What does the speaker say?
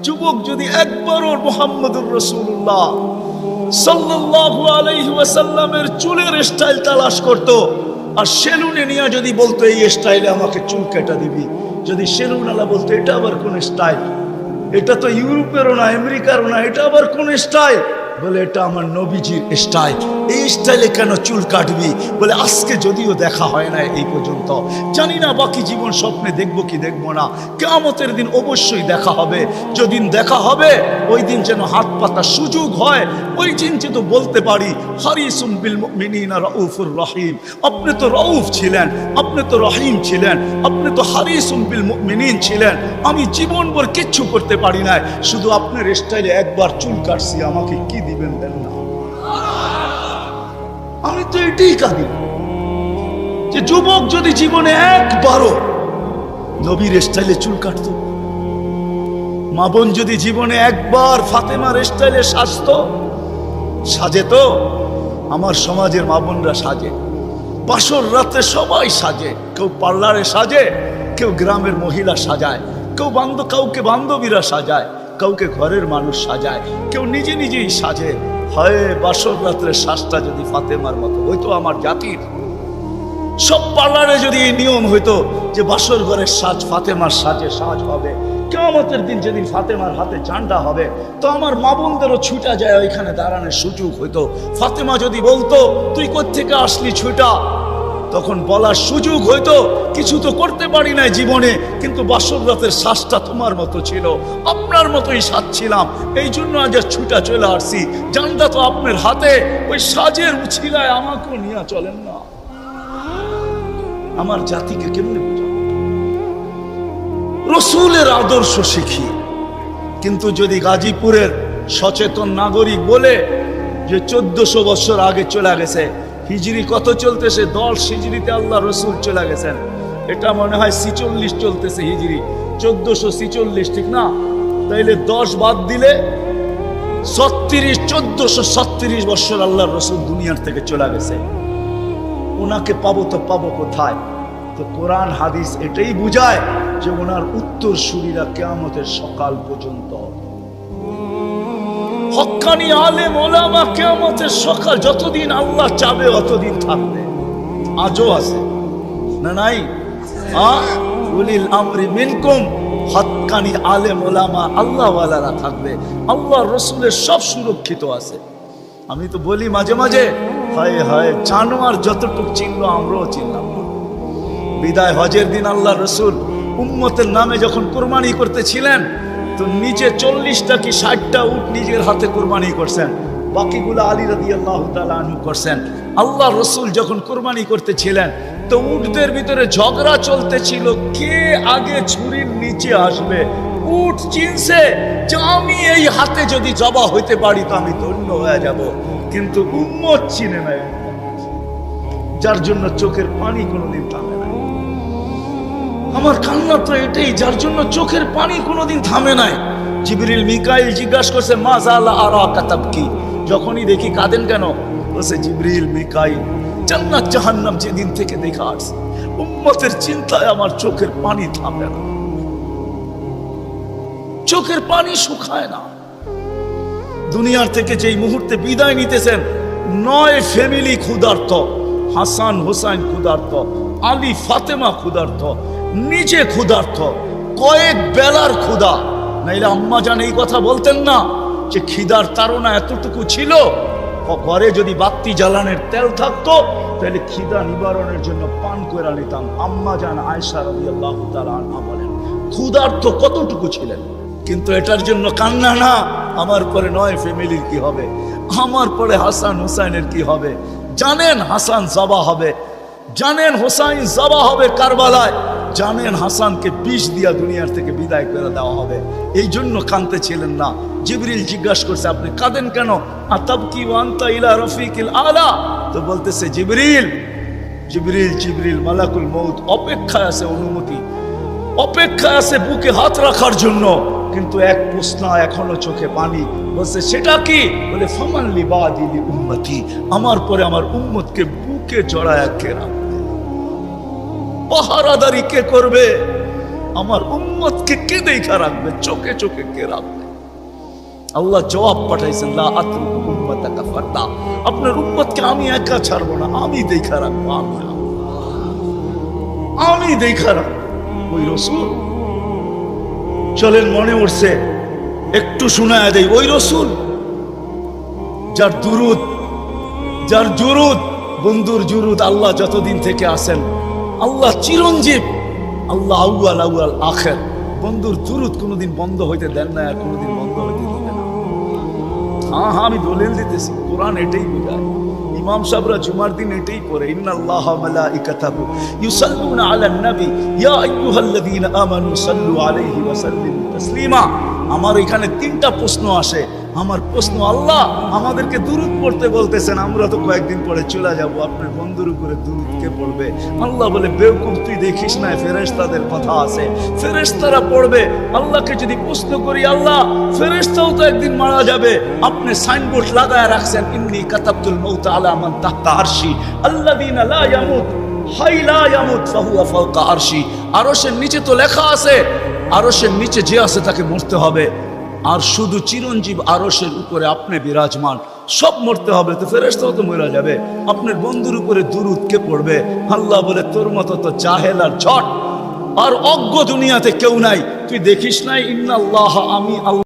যুবক যদি একবারও মুহাম্মদুর রাসূলুল্লাহ সাল্লাল্লাহু আলাইহি ওয়াসাল্লামের চুলের স্টাইল তালাশ করত, আর সেলুনে নিয়ে যদি বলতো এই স্টাইলে আমাকে চুল কেটে দিবি, যদি সেলুনওয়ালা বলতো এটা আবার কোন স্টাইল, এটা তো ইউরোপেরও না আমেরিকারও না, এটা আবার কোন স্টাইল, বলে এটা আমার নবীজির স্টাইল, এই স্টাইলে কেন চুল কাটবি? বলে আজকে যদিও দেখা হয় না এই পর্যন্ত, জানি না বাকি জীবন স্বপ্নে দেখবো কি দেখবো না, কিয়ামতের দিন অবশ্যই দেখা হবে। যেদিন দেখা হবে ওই দিন যেন হাত পাতার সুযোগ হয়, ওই দিন যেন বলতে পারি হারিসুম বিল মুমিনিনা রাউফুর রহিম। আপনি তো রাউফ ছিলেন, আপনি তো রহিম ছিলেন, আপনি তো হারিসুম বিল মুমিনিন ছিলেন। আমি জীবনভর কিচ্ছু করতে পারি না, শুধু আপনার স্টাইলে একবার চুল কাটছি, আমাকে কি দিবেন দেন না? আমি তো এটাই কাঁদি যে যুবক যদি জীবনে একবারও নবীর স্টাইলে চুল কাটতো, মা বোন যদি জীবনে একবার ফাতেমার স্টাইলে সাজতো, সাজে তো আমার সমাজের মা বোনরা সাজে, বাসর রাতে সবাই সাজে, কেউ পার্লারে সাজে, কেউ গ্রামের মহিলা সাজায়, কেউ কাউকে বান্ধবীরা সাজায়, কাউকে ঘরের মানুষ সাজায়, কেউ নিজে নিজেই সাজে। হয় বাসর রাত্রের সাজটা যদি ফাতেমার মতো হইতো, আমার জাতির সব পার্লারে যদি এই নিয়ম হইতো যে বাসর ঘরের সাজ ফাতেমার সাজে সাজ হবে, কিয়ামতের দিন যেদিন ফাতেমার হাতে ঝান্ডা হবে, তো আমার মা বোনদেরও ছুটা যায় ওইখানে দাঁড়ানোর সুযোগ হইতো। ফাতেমা যদি বলতো তুই কোত্থেকে আসলি ছুটা, তখন বলার সুযোগ হইতো কিছু তো করতে পারি না জীবনে, কিন্তু বাসর রাতের শ্বাসটা তোমার মতো ছিল, আপনার মতোই সাজছিলাম, এই জন্য আজ ছুটা চলে আসছি, জানটা তো আপনার হাতে, ওই সাজের উছিলায় আমাকেও নিয়ে চলেন না। আমার জাতিকে কেমনে বোঝাবো? রসুলের আদর্শ শিখি, কিন্তু যদি গাজীপুরের সচেতন নাগরিক বলে যে 1400 বছর আগে চলে গেছে, হিজরি কত চলতেছে? 10 হিজরিতে আল্লাহ রসুল চলে গেছেন, এটা মনে হয় 46 চলতেছে হিজরি, 1446, ঠিক না? তাইলে 10 বাদ দিলে 1436 বছর আল্লাহ রসুল দুনিয়ার থেকে চলে গেছে। ওনাকে পাবো তো পাবো কোথায়? তো কোরআন হাদিস এটাই বুঝায় যে ওনার উত্তর সুরীরা কিয়ামতের সকাল পর্যন্ত, হক্কানি আলেম ওলামা কিয়ামতের সকাল, যতদিন আল্লাহ চাবে অতদিন থাকবে। আজও আছে না নাই? উলিল আমরি মিনকুম, হক্কানি আলেম ওলামা আল্লাহ ওয়ালারা থাকবে, আল্লাহ রসুলের সব সুরক্ষিত আছে। আমি তো বলি মাঝে মাঝে, হায় হায় জানোয়ার যতটুক চিনল আমরাও চিনলাম না। বিদায় হজের দিন আল্লাহ রসুল উম্মতের নামে যখন কোরবানি করতেছিলেন, তো নিজে 40টা কি 60টা উট নিজের হাতে কোরবানি করছেন, বাকিগুলো আলী রাদিয়াল্লাহু তাআলা আনহু করছেন। আল্লাহ রসুল যখন কোরবানি করতেছিলেন, তো উটদের ভিতরে ঝগড়া চলতেছিল কে আগে ছুরির নিচে আসবে। উট চিনছে যে আমি এই হাতে যদি জবা হইতে পারি তো আমি ধন্য হয়ে যাব, কিন্তু উম্মত চিনে নাই, যার জন্য চোখের পানি কোনোদিন থামে নাই। আমার কান্না তো এটাই, যার জন্য চোখের পানি কোনোদিন থামে নাই। জিবরিল মিকাইল জিজ্ঞাসা করছে মা জালা আরাকা তাবকি, যখনই দেখি কাঁদেন কেন? বলছে জিবরিল মিকাইল জান্নাত জাহান্নাম যেদিন থেকে দেখা আসছে, উম্মতের চিন্তায় আমার চোখের পানি থামে না, চোখের পানি শুকায় না। দুনিয়ার থেকে যেই মুহূর্তে বিদায় নিতেছেন, 9 ফ্যামিলি ক্ষুধার্ত, হাসান হোসাইন ক্ষুধার্ত, আলী ফাতেমা ক্ষুধার্ত, নিজে ক্ষুধার্ত, কয়েক বেলার ক্ষুধা, নাইলে আম্মা জান এই কথা বলতেন না যে খিদার তাড়না এতটুকু ছিল, ঘরে যদি বাতি জ্বালানোর তেল থাকতো তাহলে খিদা নিবারণের জন্য পান করে নিতাম। আম্মা জান আয়েশা রাদিয়াল্লাহু তাআলা আনহা বলেন ক্ষুধার্ত কতটুকু ছিলেন। কিন্তু এটার জন্য কান্না না, আমার পরে 9 ফ্যামিলির কি হবে, আমার পরে হাসান হুসাইনের কি হবে। জানেন হাসান জবা হবে, জানেন হোসাইন জবা হবে কারবালায়, জানেন হাসানকে বিষ দিয়া দুনিয়ার থেকে বিদায় করে দেওয়া হবে, এই জন্য কাঁদতে ছিলেন না। জিবরিল জিজ্ঞাসা করছে আপনি কাঁদেন কেন? আতাবকি ওয়া আনতা ইলা রফিকিল আলা, তো বলতেছে জিবরিল জিবরিল জিবরিল মালাকুল মউত অপেক্ষায় আছে, অনুমতি অপেক্ষায় আছে বুকে হাত রাখার জন্য, কিন্তু এক প্রশ্ন এখনো চোখে পানি। বলছে সেটা কি? বলে ফামান লিবাদি লি উম্মতি, আমার পরে আমার উম্মতকে বুকে জড়ায় কে রাখবে, পাহারাদারি কে করবে? আমার উম্মতকে কে দেখা রাখবে, চোখে চোখে কে রাখবে? আল্লাহ জবাব পাঠাইছেন, লা আতরুকু উম্মাতাকা ফারদা, আপনার উম্মতকে আমি একা ছাড়বো না, আমি দেখা রাখবো, আমি দেখা রাখবো। ওই রসুল, চলেন মনে উঠছে একটু শোনায় দেই, ওই রসুল যার দুরুদ, যার জুরুদ, বন্ধুর জুরুদ আল্লাহ যতদিন থেকে আসেন, আল্লাহ চিরঞ্জীব, আল্লাহ আউয়াল আউয়াল আখের, বন্ধুর জুরুদ কোনোদিন বন্ধ হইতে দেন না, আর কোনোদিন বন্ধ হইতে দিবে না। হ্যাঁ হ্যাঁ, আমি দলিল দিতেছি, কোরআন এটাই বোঝায়। ইমাম সাহেবরা জুমার দিন এটাই পড়ে, ইন্নাল্লাহা মালাইকাতাহু ইউসাল্লুনা আলান নবী ইয়া আইয়ুহাল্লাযীনা আমানু সাল্লু আলাইহি ওয়া সাল্লিমু তাসলিমা। আমার এখানে তিনটা প্রশ্ন আসে। আমার প্রশ্ন, আল্লাহ আমাদেরকে দুরূদ পড়তে বলতেছেন, আমরা তো কয়েকদিন পরে চলে যাব, আপনার বন্ধুর উপরে দুরূদ কে পড়বে? আল্লাহ বলে, বেওকুফ, তুই দেখিস না ফেরেশতাদের কথা আছে, ফেরেশতারা পড়বে। আল্লাহকে যদি প্রশ্ন করি, আল্লাহ ফেরেশতাও তো একদিন মারা যাবে, আপনি সাইনবোর্ড লাগায় রাখছেন, ইন্নী কাতাবতুল মাউত আলা মান তাহতা আরশি আল্লাযীনা লা ইয়ামুত হাই লা ইয়ামুত ফাহুয়া ফাওকা আরশি। আরশের নিচে তো লেখা আছে, আরশের নিচে যে আছে তাকে মরতে হবে, আর শুধু চিরঞ্জীব আরশের উপরে আপনি বিরাজমান, সব মরতে হবে, তো ফেরেশতাও তো মরে যাবে, আপনার বন্ধুর উপরে দুরূদ কে পড়বে? আল্লাহ বলে, তোর মতো তো জাহেল আর ঝট আর অজ্ঞ দুনিয়াতে কেউ নাই, তুই দেখিস নাই? ইন্নাল্লাহ, আমি আল্লাহ